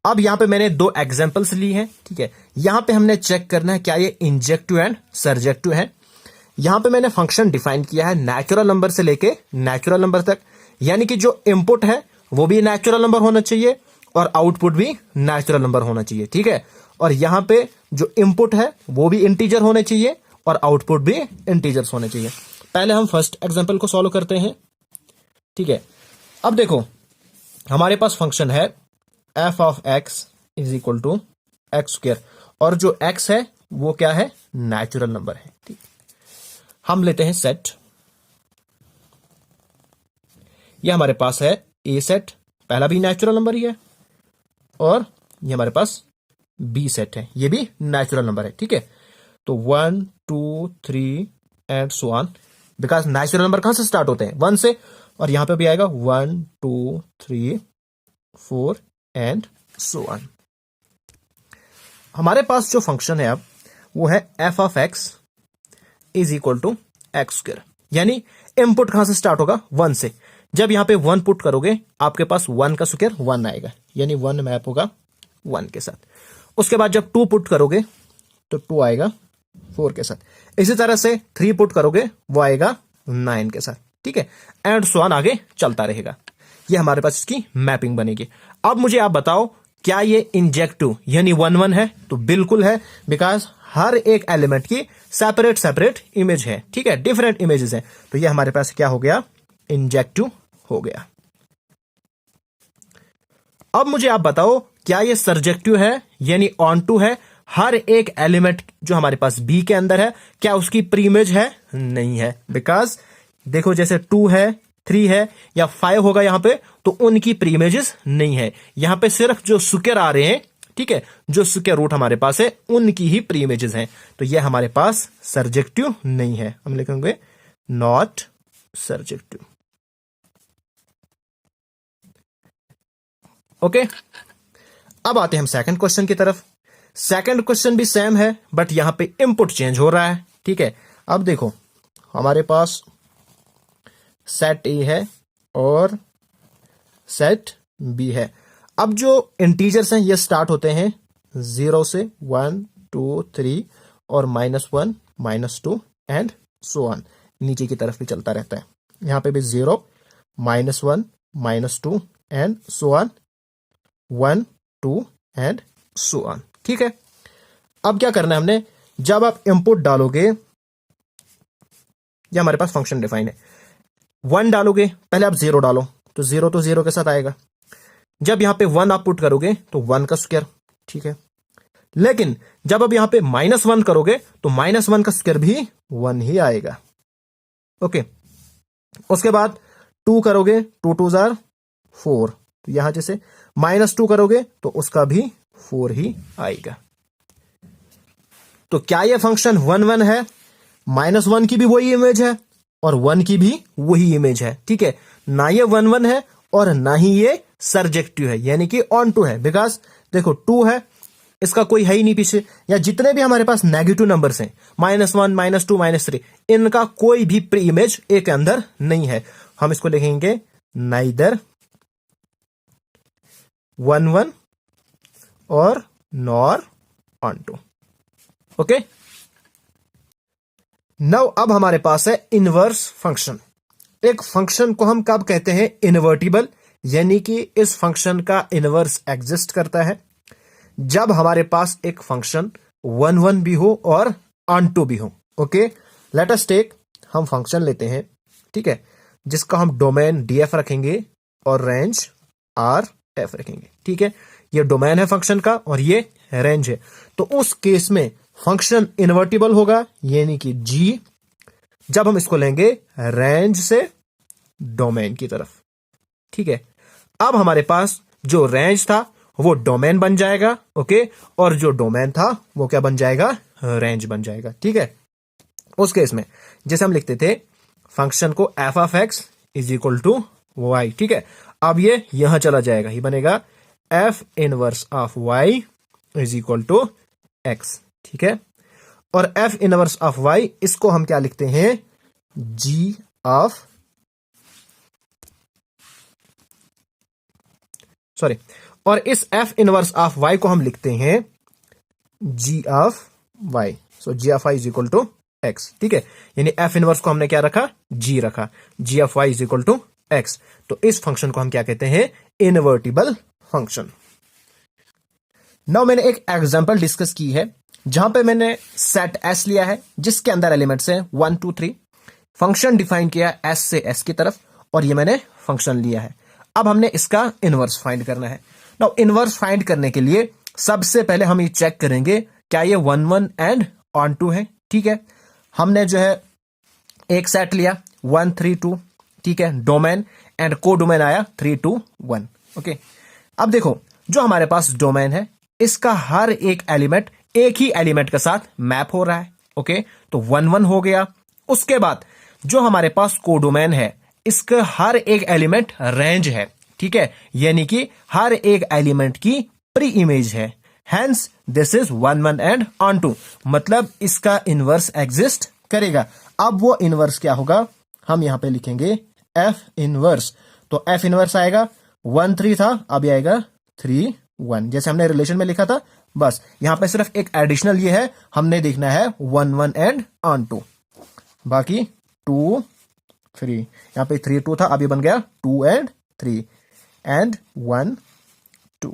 अब यहां पे मैंने 2 एग्जांपल्स ली हैं, ठीक है। यहां पे हमने चेक करना है क्या ये इंजेक्टिव एंड सर्जेक्टिव है। यहां पे मैंने फंक्शन डिफाइन किया है नेचुरल नंबर से लेके नेचुरल नंबर तक, यानी कि जो इनपुट है वो भी नेचुरल नंबर होना चाहिए और आउटपुट भी नेचुरल नंबर होना चाहिए, ठीक है। और यहां पे जो इनपुट है वो भी इंटीजर होने चाहिए और आउटपुट भी इंटीजर्स होने चाहिए। पहले हम फर्स्ट एग्जांपल को सॉल्व करते हैं, ठीक है। अब देखो हमारे पास फंक्शन है f of x is equal to X square, और जो x है वो क्या है, नेचुरल नंबर है, ठीक। हम लेते हैं सेट, ये हमारे पास है a सेट, पहला भी नेचुरल नंबर ही है, और ये हमारे पास b सेट है, ये भी नेचुरल नंबर है, ठीक है। तो 1 2 3 and so on, because natural number कहां से स्टार्ट होते हैं, 1 से, और यहां पे भी आएगा 1 2 3 4 एंड सो ऑन। हमारे पास जो फंक्शन है अब वो है f of x is equal to X square, यानी इनपुट कहां से स्टार्ट होगा, 1 से। जब यहां पे 1 पुट करोगे आपके पास 1 का स्क्वायर 1 आएगा, यानी 1 मैप होगा 1 के साथ। उसके बाद जब 2 पुट करोगे तो 2 आएगा 4 के साथ। इसी तरह से 3 पुट करोगे वो आएगा 9 के साथ, ठीक है, एंड सो ऑन आगे चलता रहेगा। ये हमारे पास इसकी मैपिंग बनेगी। अब मुझे आप बताओ क्या ये इंजेक्टिव यानी 1 1 है, तो बिल्कुल है, बिकॉज हर एक एलिमेंट की सेपरेट इमेज है, ठीक है, डिफरेंट इमेजेस हैं, तो ये हमारे पास क्या हो गया, इंजेक्टिव हो गया। अब मुझे आप बताओ क्या ये सर्जेक्टिव है यानी ऑन टू है, हर एक एलिमेंट जो हमारे पास बी के अंदर है क्या उसकी प्री इमेज है, नहीं है, बिकॉज देखो जैसे 2 है 3 है या 5 होगा यहां पे, तो उनकी प्री इमेजेस नहीं है, यहां पे सिर्फ जो स्क्वायर आ रहे हैं, ठीक है, जो स्क्वायर रूट हमारे पास है उनकी ही प्री इमेजेस हैं, तो यह हमारे पास सर्जेक्टिव नहीं है, हम लिखेंगे नॉट सर्जेक्टिव। ओके, अब आते हैं हम सेकंड क्वेश्चन की तरफ। सेकंड क्वेश्चन भी सेम है बट यहां पे इनपुट चेंज हो रहा है, ठीक है। अब देखो हमारे पास सेट ए है और सेट बी है। अब जो इंटीजर्स हैं ये स्टार्ट होते हैं 0 से 1 2 3 और -1 -2 एंड सो ऑन, नीचे की तरफ भी चलता रहता है। यहां पे भी 0 -1 -2 and so on 1 2 and so on, ठीक है। अब क्या करना है हमने, जब आप इनपुट डालोगे, ये हमारे पास फंक्शन डिफाइन है, 1 डालोगे, पहले आप 0 डालो तो 0 तो 0 के साथ आएगा। जब यहां पे 1 आप पुट करोगे तो 1 का स्क्वायर, ठीक है। लेकिन जब आप यहां पे -1 करोगे तो -1 का स्क्वायर भी 1 ही आएगा, ओके। उसके बाद 2 करोगे, 2 2 जार 4, तो यहां जैसे -2 करोगे तो उसका भी 4 ही आएगा। तो क्या ये फंक्शन 1 1 है? -1 की भी वही इमेज है और 1 की भी वही इमेज है, ठीक है। ना ये 1 1 है और ना ही ये सर्जेक्टिव है, यानी कि ऑन टू है, बिकॉज देखो 2 है, इसका कोई है ही नहीं पीछे, या जितने भी हमारे पास नेगेटिव नंबर्स हैं -1 -2 -3, इनका कोई भी प्री इमेज ए के अंदर नहीं है। हम इसको लिखेंगे नाइदर 1 1 और nor onto. Okay, now अब हमारे पास है इनवर्स फंक्शन। एक फंक्शन को हम कब कहते हैं? इनवर्टिबल, यानी कि इस फंक्शन का इनवर्स एग्जिस्ट करता है जब हमारे पास एक फंक्शन 1 1 भी हो और ऑन टू भी हो। ओके, लेट अस टेक, हम फंक्शन लेते हैं, ठीक है, जिसका हम डोमेन डीएफ रखेंगे और रेंज आर एफ रखेंगे, ठीक है। ये डोमेन है फंक्शन का और ये रेंज है। तो उस केस में फंक्शन इनवर्टिबल होगा, यानी कि जी, जब हम इसको लेंगे रेंज से डोमेन की तरफ, ठीक है। अब हमारे पास जो रेंज था वो डोमेन बन जाएगा, ओके, और जो डोमेन था वो क्या बन जाएगा? रेंज बन जाएगा, ठीक है। उस केस में जैसे हम लिखते थे फंक्शन को F of x is equal to Y, ठीक है। अब ये यहां चला जाएगा, ये बनेगा F inverse of Y is equal to x, ठीक है। और एफ इनवर्स ऑफ वाई, इसको हम क्या लिखते हैं? जी ऑफ, सॉरी, और इस एफ इनवर्स ऑफ वाई को हम लिखते हैं g of y. So g of Y is equal to x, ठीक है। यानी एफ इनवर्स को हमने क्या रखा? जी रखा, g of Y is equal to x. तो इस फंक्शन को हम क्या कहते हैं? Invertible function. नाउ मैंने एक एग्जांपल डिस्कस की है जहां पे मैंने सेट एस लिया है जिसके अंदर एलिमेंट्स हैं 1 2 3, फंक्शन डिफाइन किया एस से एस की तरफ, और ये मैंने फंक्शन लिया है। अब हमने इसका इनवर्स फाइंड करना है। नाउ इनवर्स फाइंड करने के लिए सबसे पहले हम ये चेक करेंगे क्या ये 1 1 एंड ऑन टू है, ठीक है। हमने जो है एक सेट लिया 1 3 2, ठीक है, डोमेन एंड को डोमेन आया 3 2 1, ओके। अब देखो जो हमारे पास डोमेन है इसका हर एक एलिमेंट एक ही एलिमेंट के साथ मैप हो रहा है, ओके, तो 1 1 हो गया। उसके बाद जो हमारे पास कोडोमेन है इसका हर एक एलिमेंट रेंज है, ठीक है, यानी कि हर एक एलिमेंट की प्री इमेज है, hence this is 1 1 and onto, मतलब इसका इनवर्स एग्जिस्ट करेगा। अब वो इनवर्स क्या होगा? हम यहां पे लिखेंगे एफ इनवर्स। तो एफ इनवर्स आएगा 1 3 था, अब आएगा 3 1, जैसे हमने रिलेशन में लिखा था। बस यहां पे सिर्फ एक एडिशनल ये है, हमने देखना है 1 1 एंड ऑन टू, बाकी 2 3, यहां पे 3 2 था, अभी बन गया 2 एंड 3 एंड 1 2।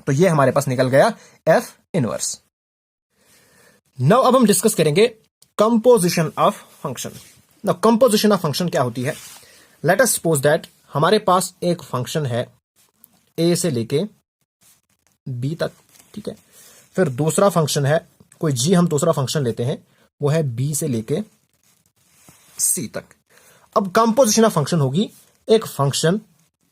तो ये हमारे पास निकल गया एफ इनवर्स। नाउ अब हम डिस्कस करेंगे composition of function. Now composition of function क्या होती है? लेट अस सपोज दैट हमारे पास एक फंक्शन है ए से लेके बी तक, ठीक है। फिर दूसरा फंक्शन है कोई जी, हम दूसरा फंक्शन लेते हैं वो है बी से लेके सी तक। अब कंपोजिशन ऑफ फंक्शन होगी एक फंक्शन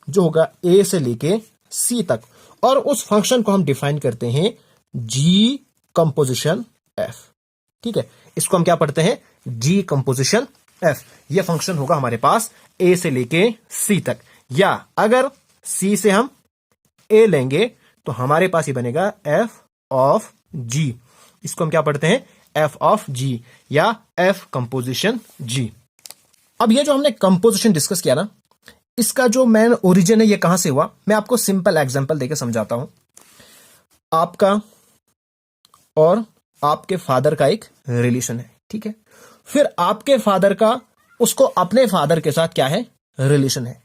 जो होगा ए से लेके सी तक, और उस फंक्शन को हम डिफाइन करते हैं जी कंपोजिशन एफ, ठीक है। इसको हम क्या पढ़ते हैं? जी कंपोजिशन एफ। यह फंक्शन होगा हमारे पास ए से लेके सी तक, या अगर सी से हम ए लेंगे तो हमारे पास ही बनेगा एफ ऑफ जी। इसको हम क्या पढ़ते हैं? एफ ऑफ जी या एफ कंपोजिशन जी। अब ये जो हमने कंपोजिशन डिस्कस किया ना, इसका जो मेन ओरिजिन है ये कहां से हुआ, मैं आपको सिंपल एग्जांपल देकर समझाता हूं। आपका और आपके फादर का एक रिलेशन है, ठीक है। फिर आपके फादर का उसको अपने फादर के साथ क्या है? रिलेशन है।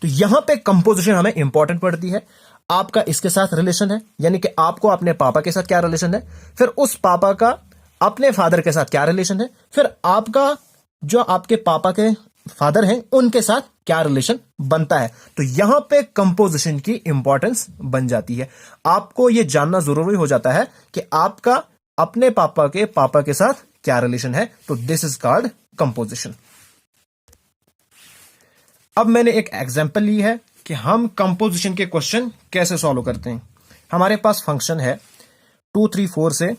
तो यहां पे कंपोजिशन हमें इंपॉर्टेंट पड़ती है। आपका इसके साथ रिलेशन है, यानी कि आपको अपने पापा के साथ क्या रिलेशन है, फिर उस पापा का अपने फादर के साथ क्या रिलेशन है, फिर आपका जो आपके पापा के फादर हैं उनके साथ क्या रिलेशन बनता है। तो यहां पे कंपोजिशन की इंपॉर्टेंस बन जाती है। आपको यह जानना जरूरी हो जाता है कि आपका अपने पापा के साथ क्या रिलेशन है, तो दिस इज कॉल्ड कंपोजिशन। अब मैंने एक एग्जांपल ली है कि हम कंपोजिशन के क्वेश्चन कैसे सॉल्व करते हैं। हमारे पास फंक्शन है 2 3 4 से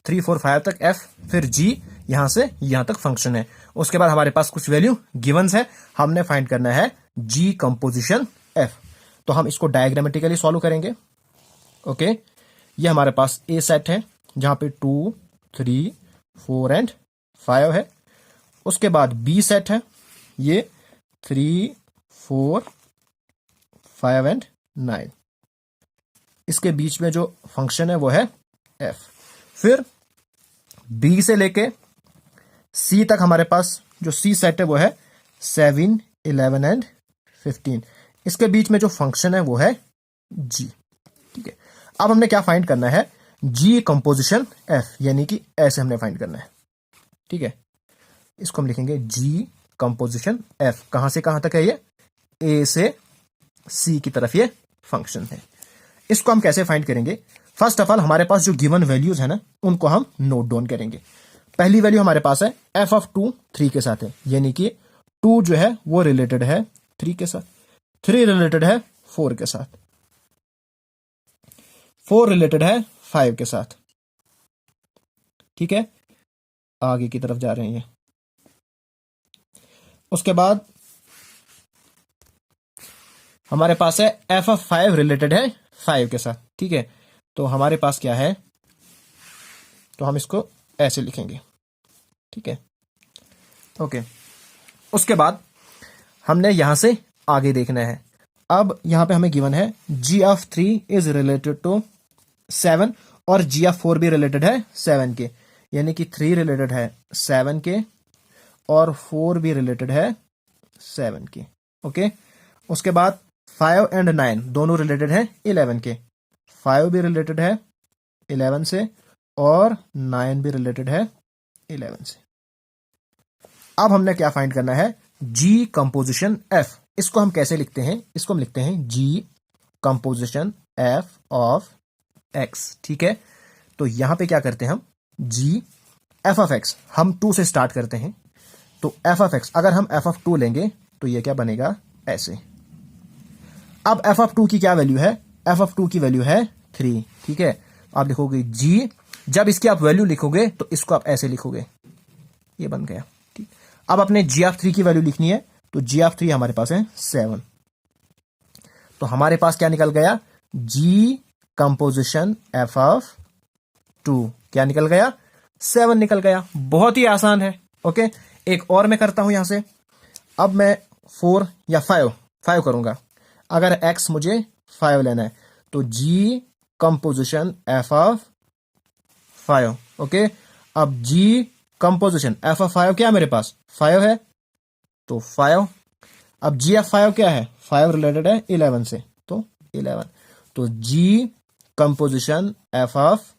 3 4 5 तक f, फिर g, यहां से यहां तक फंक्शन है। उसके बाद हमारे पास कुछ वैल्यू गिवंस है, हमने फाइंड करना है g कंपोजिशन f। तो हम इसको डायग्रामेटिकली सॉल्व करेंगे। ओके, ये हमारे पास ए सेट है जहां पे 2 3 4 एंड 5 है। उसके बाद बी सेट है, ये 3 4 5 एंड 9। इसके बीच में जो फंक्शन है वो है f। फिर b से लेके c तक हमारे पास जो c सेट है वो है 7 11 एंड 15। इसके बीच में जो फंक्शन है वो है g। ठीक है, अब हमने क्या फाइंड करना है, g कंपोजिशन f, यानी कि ऐसे हमने फाइंड करना है। ठीक है, इसको हम लिखेंगे g कंपोजिशन f। कहां से कहां तक है ये, a से c की तरफ ये फंक्शन है। इसको हम कैसे फाइंड करेंगे, फर्स्ट ऑफ ऑल हमारे पास जो गिवन वैल्यूज है ना उनको हम नोट डाउन करेंगे। पहली वैल्यू हमारे पास है f ऑफ 2 3 के साथ है, यानी कि 2 जो है वो रिलेटेड है 3 के साथ, 3 रिलेटेड है 4 के साथ, 4 रिलेटेड है 5 के साथ। ठीक है, आगे की तरफ जा रहे हैं ये। उसके बाद हमारे पास है f ऑफ 5 रिलेटेड है 5 के साथ। ठीक है, तो हमारे पास क्या है, तो हम इसको ऐसे लिखेंगे। ठीक है, ओके। उसके बाद हमने यहां से आगे देखना है। अब यहां पे हमें गिवन है g of 3 is related to 7 और g ऑफ 4 भी रिलेटेड है 7 के, यानी कि 3 रिलेटेड है 7 के और 4 भी रिलेटेड है 7 के। ओके, उसके बाद 5 एंड 9 दोनों रिलेटेड है 11 के, 5 भी रिलेटेड है 11 से और 9 भी रिलेटेड है 11 से। अब हमने क्या फाइंड करना है, g कंपोजिशन f। इसको हम कैसे लिखते हैं, इसको हम लिखते हैं g composition f of x। ठीक है, तो यहां पे क्या करते हैं हम, g f ऑफ x हम 2 से स्टार्ट करते हैं, तो f ऑफ x अगर हम f ऑफ 2 लेंगे तो ये क्या बनेगा, ऐसे। अब f ऑफ 2 की क्या वैल्यू है, f ऑफ 2 की वैल्यू है 3। ठीक है, आप लिखोगे g, जब इसकी आप वैल्यू लिखोगे तो इसको आप ऐसे लिखोगे, ये बन गया। ठीक, अब अपने g ऑफ 3 की वैल्यू लिखनी है, तो g ऑफ 3 हमारे पास है 7। तो हमारे पास क्या निकल गया, g कंपोजिशन f ऑफ 2 क्या निकल गया, 7 निकल गया। बहुत ही आसान है। ओके, एक और मैं करता हूं यहां से। अब मैं 4 या 5 करूंगा। अगर x मुझे 5 लेना है तो g composition f of 5। Okay, अब g कंपोजिशन f ऑफ 5 क्या है, मेरे पास 5 है तो 5। अब g ऑफ 5 क्या है, 5 रिलेटेड है 11 से तो 11, तो g कंपोजिशन f ऑफ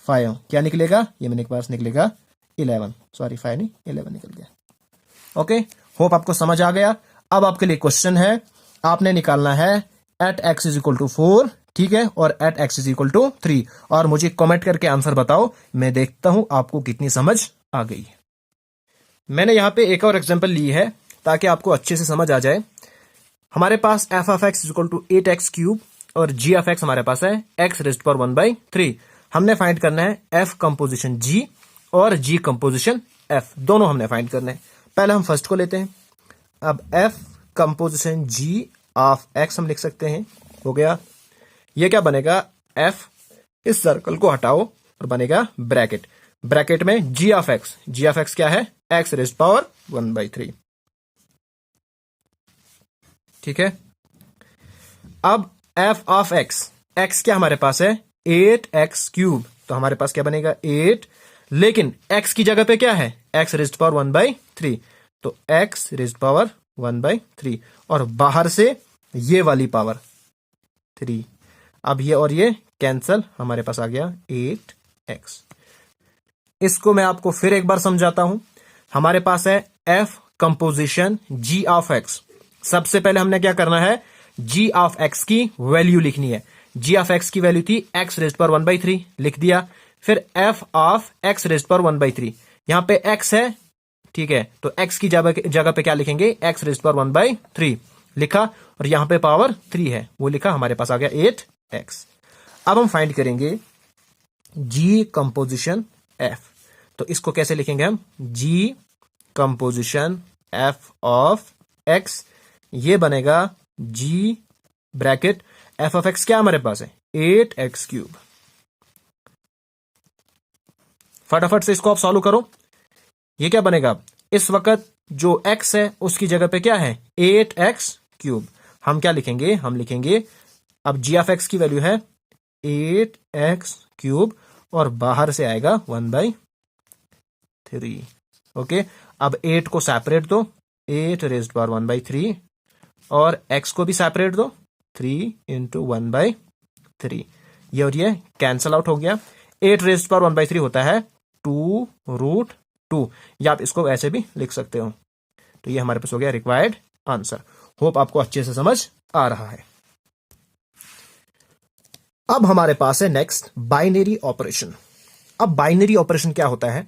5 क्या निकलेगा, ये मेरे पास निकलेगा 11, सॉरी 5 नहीं 11 निकल गया। ओके, होप आपको समझ आ गया। अब आपके लिए क्वेश्चन है, आपने निकालना है at x is equal to 4, ठीक है, और at x is equal to 3, और मुझे कमेंट करके आंसर बताओ, मैं देखता हूं आपको कितनी समझ आ गई। मैंने यहां पे एक और एग्जांपल ली है ताकि आपको अच्छे से समझ आ जाए। हमारे पास f of x is equal to 8x cube और g ऑफ x हमारे पास है x रेज़्ड पावर 1/3। हमने फाइंड करना है f कंपोजिशन g और g कंपोजिशन f, दोनों हमने फाइंड करना है। पहले हम फर्स्ट को लेते हैं। अब f composition g of x हम लिख सकते हैं, हो गया। ये क्या बनेगा, f, इस सर्कल को हटाओ और बनेगा ब्रैकेट, ब्रैकेट में g ऑफ x क्या है, x रेज़्ड पावर 1/3। ठीक है, अब f ऑफ x क्या हमारे पास है 8x क्यूब, तो हमारे पास क्या बनेगा 8, लेकिन x की जगह पे क्या है x रेज़्ड पावर 1/3, तो x रेज़्ड पावर 1/3 और बाहर से ये वाली पावर 3। अब ये और ये कैंसल, हमारे पास आ गया 8x। इसको मैं आपको फिर एक बार समझाता हूं। हमारे पास है f composition g of x। सबसे पहले हमने क्या करना है, g ऑफ x की वैल्यू लिखनी है। g ऑफ x की वैल्यू थी x रेज़्ड पावर 1/3, लिख दिया। फिर f of x raised power 1/3, यहां पे x है, ठीक है, तो x की जगह पे क्या लिखेंगे, x रेज़्ड पावर 1/3 लिखा, और यहां पे पावर 3 है वो लिखा, हमारे पास आ गया 8x। अब हम फाइंड करेंगे जी कंपोजिशन एफ। तो इसको कैसे लिखेंगे हम? जी कंपोजिशन एफ ऑफ एक्स, ये बनेगा जी ब्रैकेट एफ ऑफ एक्स क्या हमारे पास है? 8x³। फटाफट से इसको आप सॉल्व करो। ये क्या बनेगा? इस वक्त जो x है उसकी जगह पे क्या है? 8x³। हम क्या लिखेंगे? हम लिखेंगे अब g ऑफ x की वैल्यू है 8x³ और बाहर से आएगा 1/3। ओके, अब 8 को सेपरेट दो, 8⁻⁴ और x को भी सेपरेट दो, 3 × 1/3। ये और ये कैंसल आउट हो गया। 8⁻⁴ होता है 2√2, या आप इसको ऐसे भी लिख सकते हो। तो ये हमारे पास हो गया रिक्वायर्ड आंसर। होप आपको अच्छे से समझ आ रहा है। अब हमारे पास है नेक्स्ट बाइनरी ऑपरेशन। अब बाइनरी ऑपरेशन क्या होता है?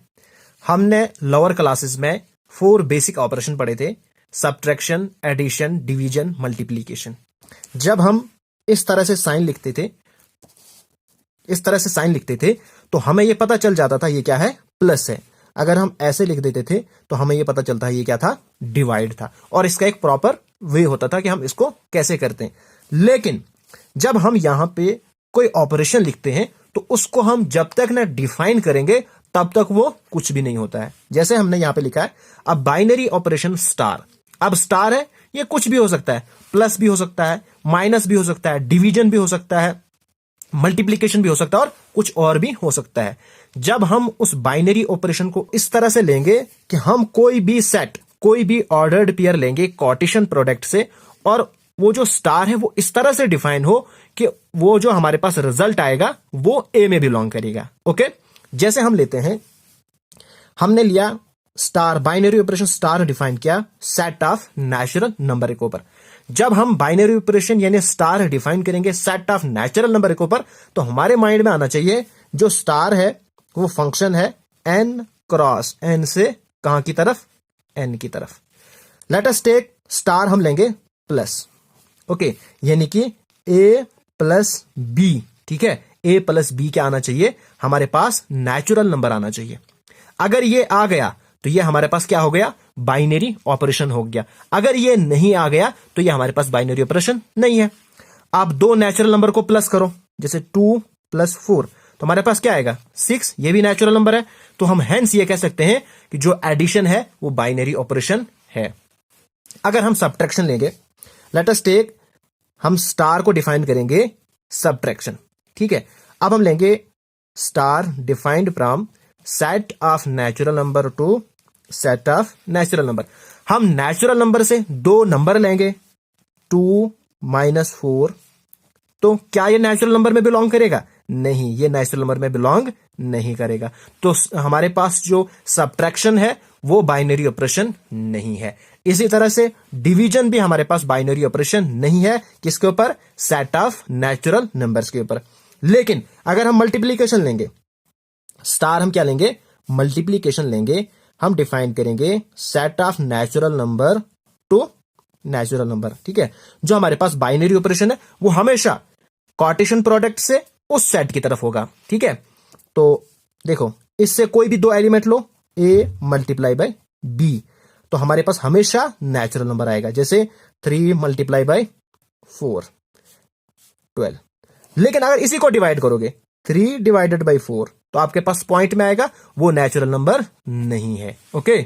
हमने लोअर क्लासेस में 4 बेसिक ऑपरेशन पढ़े थे, सब्ट्रैक्शन, एडिशन, डिवीजन, मल्टीप्लीकेशन। जब हम इस तरह से साइन लिखते थे तो हमें यह पता चल जाता था ये क्या है? प्लस है। अगर हम ऐसे लिख देते थे तो हमें यह पता चलता है ये क्या था? डिवाइड था। और इसका एक प्रॉपर वे होता था कि हम इसको कैसे करते हैं। लेकिन जब हम यहां पे कोई ऑपरेशन लिखते हैं तो उसको हम जब तक ना डिफाइन करेंगे तब तक वो कुछ भी नहीं होता है। जैसे हमने यहां पे लिखा है अब बाइनरी ऑपरेशन स्टार। अब स्टार है, ये कुछ भी हो सकता है, प्लस भी हो सकता है, माइनस भी हो सकता है, डिवीजन भी हो सकता है, मल्टीप्लीकेशन भी हो सकता है और कुछ और भी हो सकता है। जब हम उस बाइनरी ऑपरेशन को इस तरह से लेंगे कि हम कोई भी सेट, कोई भी ऑर्डर्ड पेयर लेंगे कार्टेशियन प्रोडक्ट से, और वो जो स्टार है वो इस तरह से डिफाइन हो कि वो जो हमारे पास रिजल्ट आएगा वो ए में बिलोंग करेगा। ओके, जैसे हम लेते हैं, हमने लिया star, binary operation star define किया सेट ऑफ नेचुरल नंबर के ऊपर। जब हम बाइनरी ऑपरेशन यानी स्टार डिफाइन करेंगे सेट ऑफ नेचुरल नंबर के ऊपर, तो हमारे माइंड में आना चाहिए जो स्टार है वो फंक्शन है n क्रॉस n से कहां की तरफ? n की तरफ। लेट अस टेक स्टार हम लेंगे प्लस। ओके, यानी कि a प्लस b। ठीक है, a प्लस b क्या आना चाहिए? हमारे पास नेचुरल नंबर आना चाहिए। अगर ये आ गया तो ये हमारे पास क्या हो गया? बाइनरी ऑपरेशन हो गया। अगर ये नहीं आ गया तो ये हमारे पास बाइनरी ऑपरेशन नहीं है। आप दो नेचुरल नंबर को प्लस करो, जैसे 2 + 4, तो हमारे पास क्या आएगा? 6। ये भी नेचुरल नंबर है, तो हम हेंस ये कह सकते हैं कि जो एडिशन है वो बाइनरी ऑपरेशन है। अगर हम सब्ट्रैक्शन लेंगे, लेट अस टेक, हम स्टार को डिफाइन करेंगे सब्ट्रैक्शन। ठीक है, अब हम लेंगे star defined from set of natural number to set of natural number. हम नेचुरल नंबर से दो नंबर लेंगे, 2 - 4, तो क्या ये नेचुरल नंबर में बिलोंग करेगा? नहीं, ये नेचुरल नंबर में बिलोंग नहीं करेगा। तो हमारे पास जो सब्ट्रैक्शन है वो बाइनरी ऑपरेशन नहीं है। इसी तरह से डिवीजन भी हमारे पास बाइनरी ऑपरेशन नहीं है। किसके ऊपर? सेट ऑफ नेचुरल नंबर्स के ऊपर। लेकिन अगर हम मल्टीप्लीकेशन लेंगे, स्टार हम क्या लेंगे? मल्टीप्लीकेशन लेंगे। हम डिफाइन करेंगे set of natural number two natural number. ठीक है, जो हमारे पास बाइनरी ऑपरेशन है वो हमेशा कार्टेशियन प्रोडक्ट से उस सेट की तरफ होगा। ठीक है, तो देखो, इससे कोई भी दो एलिमेंट लो, a × b, तो हमारे पास हमेशा नेचुरल नंबर आएगा। जैसे 3 × 4, 12। लेकिन अगर इसी को डिवाइड करोगे 3 / 4, तो आपके पास पॉइंट में आएगा, वो नेचुरल नंबर नहीं है। ओके,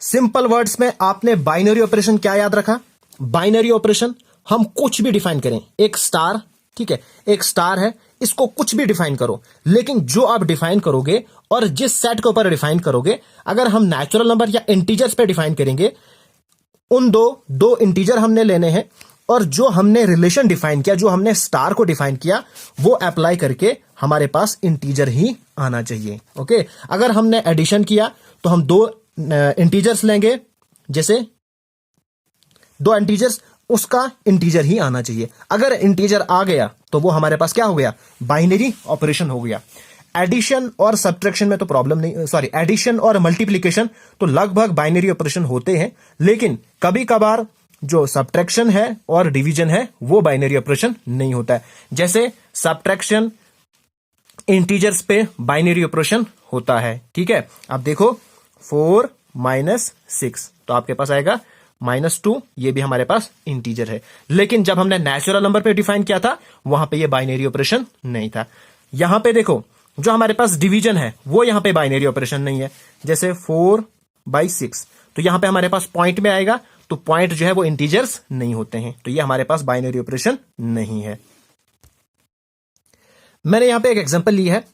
सिंपल वर्ड्स में आपने बाइनरी ऑपरेशन क्या याद रखा? बाइनरी ऑपरेशन हम कुछ भी डिफाइन करें, एक स्टार, ठीक है, एक स्टार है, इसको कुछ भी डिफाइन करो, लेकिन जो आप डिफाइन करोगे और जिस सेट के ऊपर डिफाइन करोगे, अगर हम नेचुरल नंबर या इंटीजर्स पे डिफाइन करेंगे, उन दो इंटीजर हमने लेने हैं, और जो हमने रिलेशन डिफाइन किया, जो हमने स्टार को डिफाइन किया, वो अप्लाई करके हमारे पास इंटीजर ही आना चाहिए। ओके, अगर हमने एडिशन किया तो हम दो इंटीजर्स लेंगे, जैसे 2 इंटीजर्स, उसका इंटीजर ही आना चाहिए। अगर इंटीजर आ गया तो वो हमारे पास क्या हो गया? बाइनरी ऑपरेशन हो गया। एडिशन और सब्ट्रैक्शन में तो प्रॉब्लम नहीं, सॉरी, एडिशन और मल्टीप्लिकेशन तो लगभग बाइनरी ऑपरेशन होते हैं, लेकिन कभी कभार जो सब्ट्रैक्शन है और डिवीजन है वो बाइनरी ऑपरेशन नहीं होता है। जैसे सब्ट्रैक्शन इंटीजर्स पे बाइनरी ऑपरेशन होता है, ठीक है। अब देखो 4 माइनस 6 तो आपके पास आएगा -2, ये भी हमारे पास इंटीजर है। लेकिन जब हमने नेचुरल नंबर पे डिफाइन किया था वहां पे ये बाइनरी ऑपरेशन नहीं था। यहां पे देखो जो हमारे पास डिवीजन है वो यहां पे बाइनरी ऑपरेशन नहीं है। जैसे 4/6 तो यहां पे हमारे पास पॉइंट में आएगा, तो पॉइंट जो है वो इंटीजर्स नहीं होते हैं, तो ये हमारे पास बाइनरी ऑपरेशन नहीं है। मैंने यहां पे एक एग्जांपल ली है,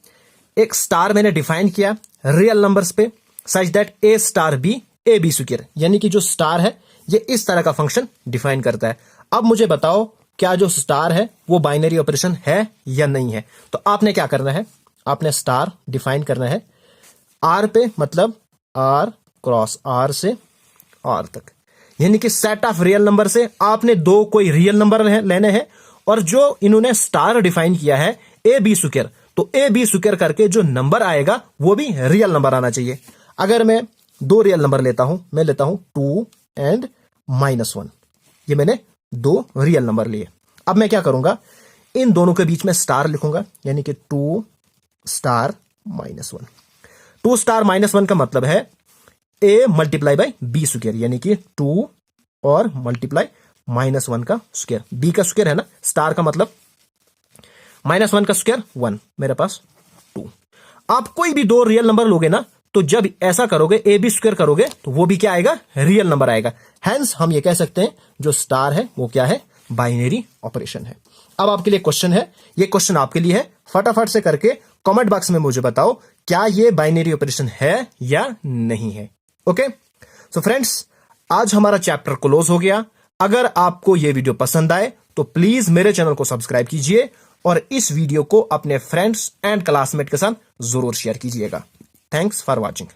एक स्टार मैंने डिफाइन किया रियल नंबर्स पे such that A star B A B square, यानी कि जो स्टार है ये इस तरह का फंक्शन डिफाइन करता है। अब मुझे बताओ क्या जो स्टार है वो बाइनरी ऑपरेशन है या नहीं है। तो आपने क्या करना है, आपने स्टार डिफाइन करना है आर पे, मतलब आर क्रॉस आर से आर तक, यानी कि सेट ऑफ रियल नंबर से आपने दो कोई रियल नंबर लेने हैं और जो इन्होंने स्टार डिफाइन किया है ए बी स्क्वायर, तो ए बी स्क्वायर करके जो नंबर आएगा वो भी रियल नंबर आना चाहिए। अगर मैं दो रियल नंबर लेता हूं, मैं लेता हूं 2 एंड -1, ये मैंने दो रियल नंबर लिए। अब मैं क्या करूंगा, इन दोनों के बीच में स्टार लिखूंगा, यानी कि 2 स्टार -1। 2 स्टार -1 का मतलब है a multiply by B square, यानी कि 2 और मल्टीप्लाई -1 का स्क्वायर, b का स्क्वायर है ना, स्टार का मतलब -1 का स्क्वायर 1, मेरे पास 2। आप कोई भी दो रियल नंबर लोगे ना, तो जब ऐसा करोगे ए बी स्क्वायर करोगे तो वो भी क्या आएगा, रियल नंबर आएगा। हेंस हम ये कह सकते हैं जो स्टार है वो क्या है, बाइनरी ऑपरेशन है। अब आपके लिए क्वेश्चन है, ये क्वेश्चन आपके लिए है, फटाफट से करके कमेंट बॉक्स में मुझे बताओ क्या ये बाइनरी ऑपरेशन है या नहीं है। ओके, सो फ्रेंड्स आज हमारा चैप्टर क्लोज हो गया। अगर आपको ये वीडियो पसंद आए तो प्लीज मेरे चैनल को सब्सक्राइब कीजिए और इस वीडियो को अपने फ्रेंड्स एंड क्लासमेट के साथ जरूर शेयर कीजिएगा। Thanks for watching.